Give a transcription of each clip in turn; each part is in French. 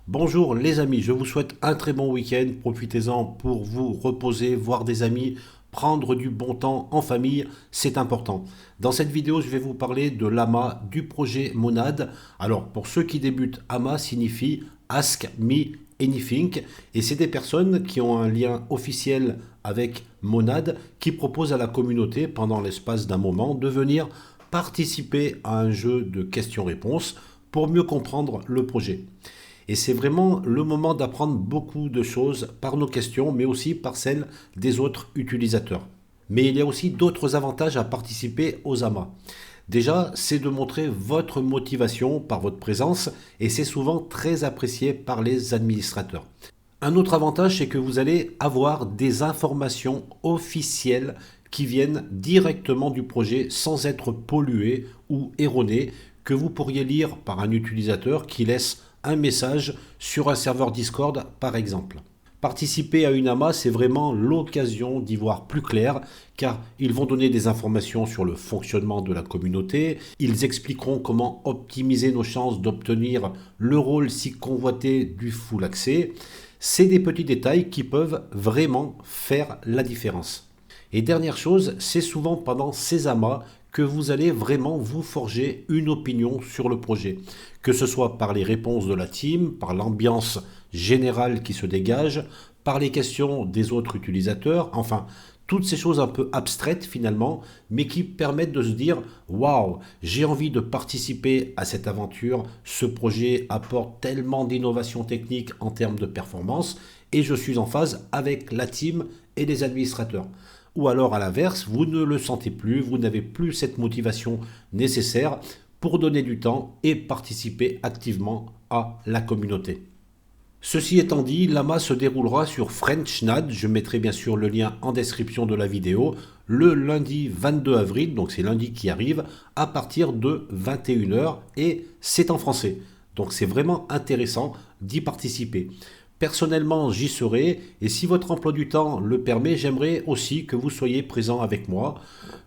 Bonjour les amis, je vous souhaite un très bon week-end. Profitez-en pour vous reposer, voir des amis, prendre du bon temps en famille, c'est important. Dans cette vidéo, je vais vous parler de l'AMA, du projet Monad. Alors pour ceux qui débutent, AMA signifie Ask Me Anything et c'est des personnes qui ont un lien officiel avec Monad qui proposent à la communauté pendant l'espace d'un moment de venir participer à un jeu de questions-réponses pour mieux comprendre le projet. Et c'est vraiment le moment d'apprendre beaucoup de choses par nos questions, mais aussi par celles des autres utilisateurs. Mais il y a aussi d'autres avantages à participer aux AMA. Déjà, c'est de montrer votre motivation par votre présence et c'est souvent très apprécié par les administrateurs. Un autre avantage, c'est que vous allez avoir des informations officielles qui viennent directement du projet sans être polluées ou erronées, que vous pourriez lire par un utilisateur qui laisse un message sur un serveur Discord par exemple. Participer à une AMA, c'est vraiment l'occasion d'y voir plus clair, car ils vont donner des informations sur le fonctionnement de la communauté, ils expliqueront comment optimiser nos chances d'obtenir le rôle si convoité du full accès. C'est des petits détails qui peuvent vraiment faire la différence. Et dernière chose, c'est souvent pendant ces amas que vous allez vraiment vous forger une opinion sur le projet. Que ce soit par les réponses de la team, par l'ambiance générale qui se dégage, par les questions des autres utilisateurs, enfin, toutes ces choses un peu abstraites finalement, mais qui permettent de se dire waouh, j'ai envie de participer à cette aventure, ce projet apporte tellement d'innovations techniques en termes de performance, et je suis en phase avec la team et les administrateurs. Ou alors à l'inverse, vous ne le sentez plus, vous n'avez plus cette motivation nécessaire pour donner du temps et participer activement à la communauté. Ceci étant dit, l'AMA se déroulera sur FrenchNAD, je mettrai bien sûr le lien en description de la vidéo, le lundi 22 avril, donc c'est lundi qui arrive, à partir de 21h et c'est en français. Donc c'est vraiment intéressant d'y participer. Personnellement, j'y serai et si votre emploi du temps le permet, j'aimerais aussi que vous soyez présent avec moi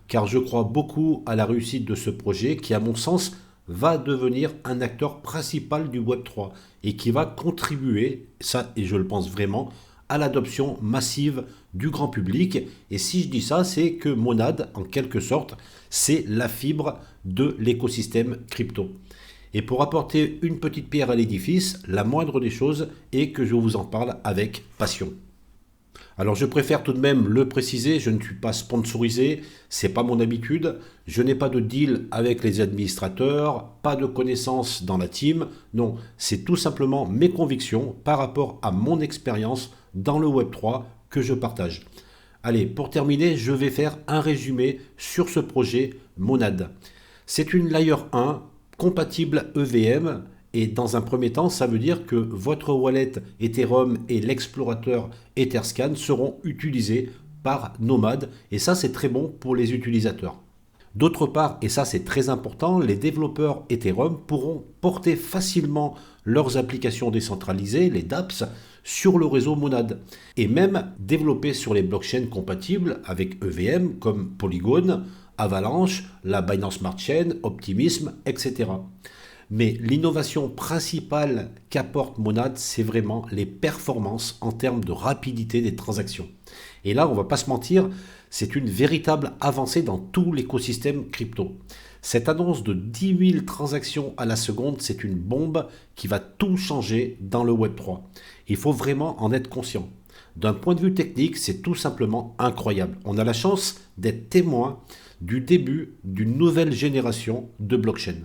car je crois beaucoup à la réussite de ce projet qui, à mon sens, va devenir un acteur principal du Web3 et qui va contribuer, ça et je le pense vraiment, à l'adoption massive du grand public. Et si je dis ça, c'est que Monad, en quelque sorte, c'est la fibre de l'écosystème crypto. Et pour apporter une petite pierre à l'édifice, la moindre des choses est que je vous en parle avec passion. Alors je préfère tout de même le préciser, je ne suis pas sponsorisé, c'est pas mon habitude, je n'ai pas de deal avec les administrateurs, pas de connaissances dans la team, non, c'est tout simplement mes convictions par rapport à mon expérience dans le Web3 que je partage. Allez, pour terminer, je vais faire un résumé sur ce projet Monad. C'est une Layer 1 compatible EVM et dans un premier temps, ça veut dire que votre wallet Ethereum et l'explorateur Etherscan seront utilisés par Nomad et ça c'est très bon pour les utilisateurs. D'autre part, et ça c'est très important, les développeurs Ethereum pourront porter facilement leurs applications décentralisées, les dApps, sur le réseau Monad et même développer sur les blockchains compatibles avec EVM comme Polygon, Avalanche, la Binance Smart Chain, Optimism, etc. Mais l'innovation principale qu'apporte Monad, c'est vraiment les performances en termes de rapidité des transactions. Et là, on ne va pas se mentir, c'est une véritable avancée dans tout l'écosystème crypto. Cette annonce de 10 000 transactions à la seconde, c'est une bombe qui va tout changer dans le Web3. Il faut vraiment en être conscient. D'un point de vue technique, c'est tout simplement incroyable. On a la chance d'être témoin du début d'une nouvelle génération de blockchain.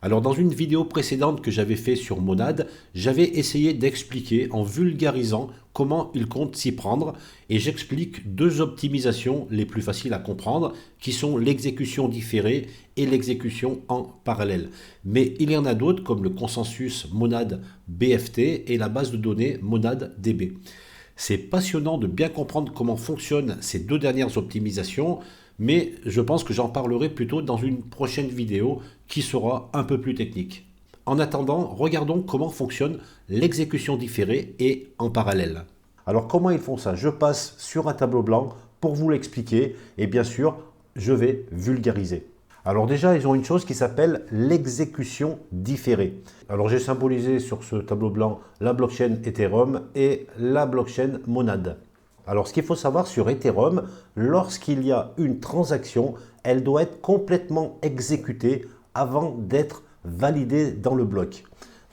Alors dans une vidéo précédente que j'avais fait sur Monad, j'avais essayé d'expliquer en vulgarisant comment il compte s'y prendre et j'explique deux optimisations les plus faciles à comprendre qui sont l'exécution différée et l'exécution en parallèle. Mais il y en a d'autres comme le consensus Monad BFT et la base de données Monad DB. C'est passionnant de bien comprendre comment fonctionnent ces deux dernières optimisations, mais je pense que j'en parlerai plutôt dans une prochaine vidéo qui sera un peu plus technique. En attendant, regardons comment fonctionne l'exécution différée et en parallèle. Alors comment ils font ça? Je passe sur un tableau blanc pour vous l'expliquer et bien sûr, je vais vulgariser. Alors déjà, ils ont une chose qui s'appelle l'exécution différée. Alors j'ai symbolisé sur ce tableau blanc la blockchain Ethereum et la blockchain Monad. Alors ce qu'il faut savoir sur Ethereum, lorsqu'il y a une transaction, elle doit être complètement exécutée avant d'être validée dans le bloc.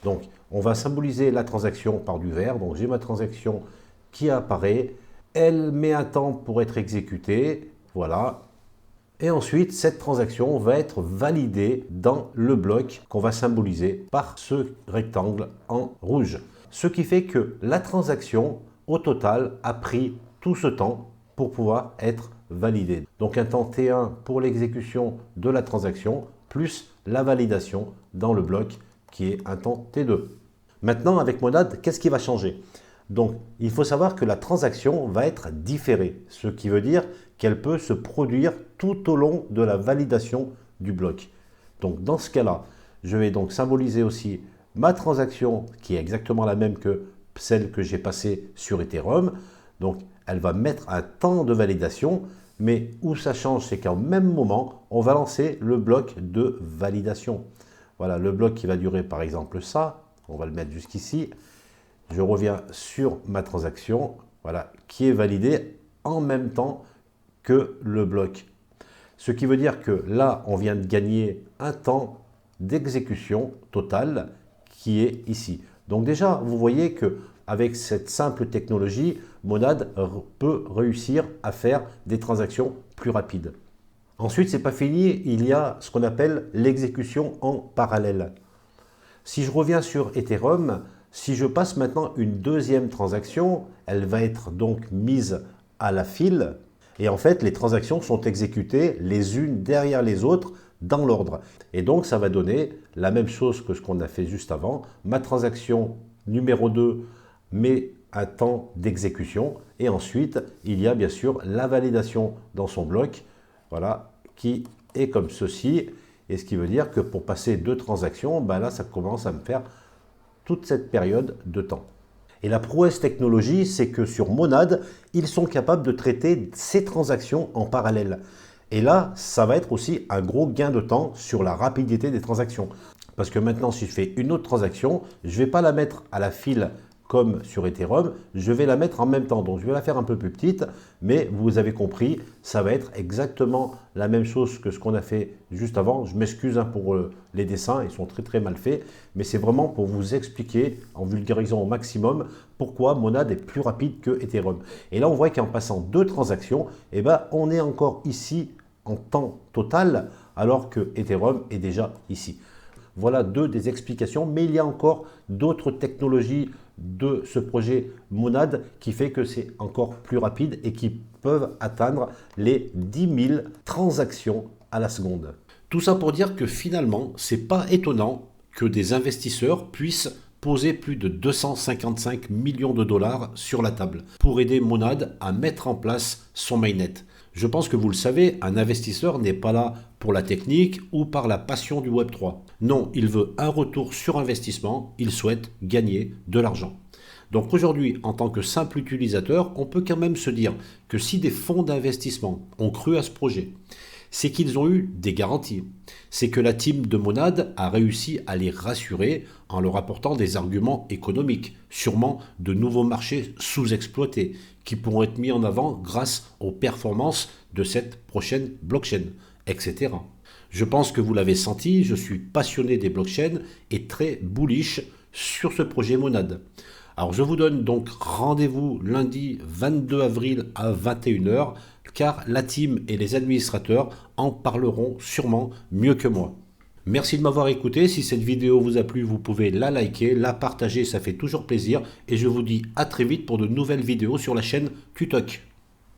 Donc on va symboliser la transaction par du vert. Donc j'ai ma transaction qui apparaît, elle met un temps pour être exécutée, voilà. Et ensuite, cette transaction va être validée dans le bloc qu'on va symboliser par ce rectangle en rouge. Ce qui fait que la transaction, au total, a pris tout ce temps pour pouvoir être validée. Donc un temps T1 pour l'exécution de la transaction, plus la validation dans le bloc qui est un temps T2. Maintenant, avec Monad, qu'est-ce qui va changer? Donc, il faut savoir que la transaction va être différée, ce qui veut dire qu'elle peut se produire tout au long de la validation du bloc. Donc, dans ce cas-là, je vais donc symboliser aussi ma transaction qui est exactement la même que celle que j'ai passée sur Ethereum. Donc, elle va mettre un temps de validation, mais où ça change, c'est qu'en même moment, on va lancer le bloc de validation. Voilà, le bloc qui va durer par exemple ça, on va le mettre jusqu'ici. Je reviens sur ma transaction, voilà, qui est validée en même temps que le bloc. Ce qui veut dire que là, on vient de gagner un temps d'exécution totale qui est ici. Donc déjà, vous voyez que avec cette simple technologie, Monad peut réussir à faire des transactions plus rapides. Ensuite, ce n'est pas fini, il y a ce qu'on appelle l'exécution en parallèle. Si je reviens sur Ethereum, si je passe maintenant une deuxième transaction, elle va être donc mise à la file. Et en fait, les transactions sont exécutées les unes derrière les autres dans l'ordre. Et donc, ça va donner la même chose que ce qu'on a fait juste avant. Ma transaction numéro 2 met un temps d'exécution. Et ensuite, il y a bien sûr la validation dans son bloc, voilà, qui est comme ceci. Et ce qui veut dire que pour passer deux transactions, ben là, ça commence à me faire toute cette période de temps. Et la prouesse technologie, c'est que sur Monad, ils sont capables de traiter ces transactions en parallèle. Et là, ça va être aussi un gros gain de temps sur la rapidité des transactions. Parce que maintenant, si je fais une autre transaction, je ne vais pas la mettre à la file comme sur Ethereum, je vais la mettre en même temps. Donc, je vais la faire un peu plus petite, mais vous avez compris, ça va être exactement la même chose que ce qu'on a fait juste avant. Je m'excuse pour les dessins, ils sont très très mal faits, mais c'est vraiment pour vous expliquer, en vulgarisant au maximum, pourquoi Monad est plus rapide que Ethereum. Et là, on voit qu'en passant deux transactions, eh ben, on est encore ici en temps total, alors que Ethereum est déjà ici. Voilà deux des explications, mais il y a encore d'autres technologies de ce projet Monad qui fait que c'est encore plus rapide et qui peuvent atteindre les 10 000 transactions à la seconde. Tout ça pour dire que finalement, c'est pas étonnant que des investisseurs puissent poser plus de 255 millions de dollars sur la table pour aider Monad à mettre en place son mainnet. Je pense que vous le savez, un investisseur n'est pas là pour la technique ou par la passion du Web3. Non, il veut un retour sur investissement, il souhaite gagner de l'argent. Donc aujourd'hui, en tant que simple utilisateur, on peut quand même se dire que si des fonds d'investissement ont cru à ce projet, c'est qu'ils ont eu des garanties. C'est que la team de Monad a réussi à les rassurer en leur apportant des arguments économiques, sûrement de nouveaux marchés sous-exploités, qui pourront être mis en avant grâce aux performances de cette prochaine blockchain, etc. Je pense que vous l'avez senti, je suis passionné des blockchains et très bullish sur ce projet Monad. Alors je vous donne donc rendez-vous lundi 22 avril à 21 h, car la team et les administrateurs en parleront sûrement mieux que moi. Merci de m'avoir écouté. Si cette vidéo vous a plu, vous pouvez la liker, la partager, ça fait toujours plaisir. Et je vous dis à très vite pour de nouvelles vidéos sur la chaîne Tutok.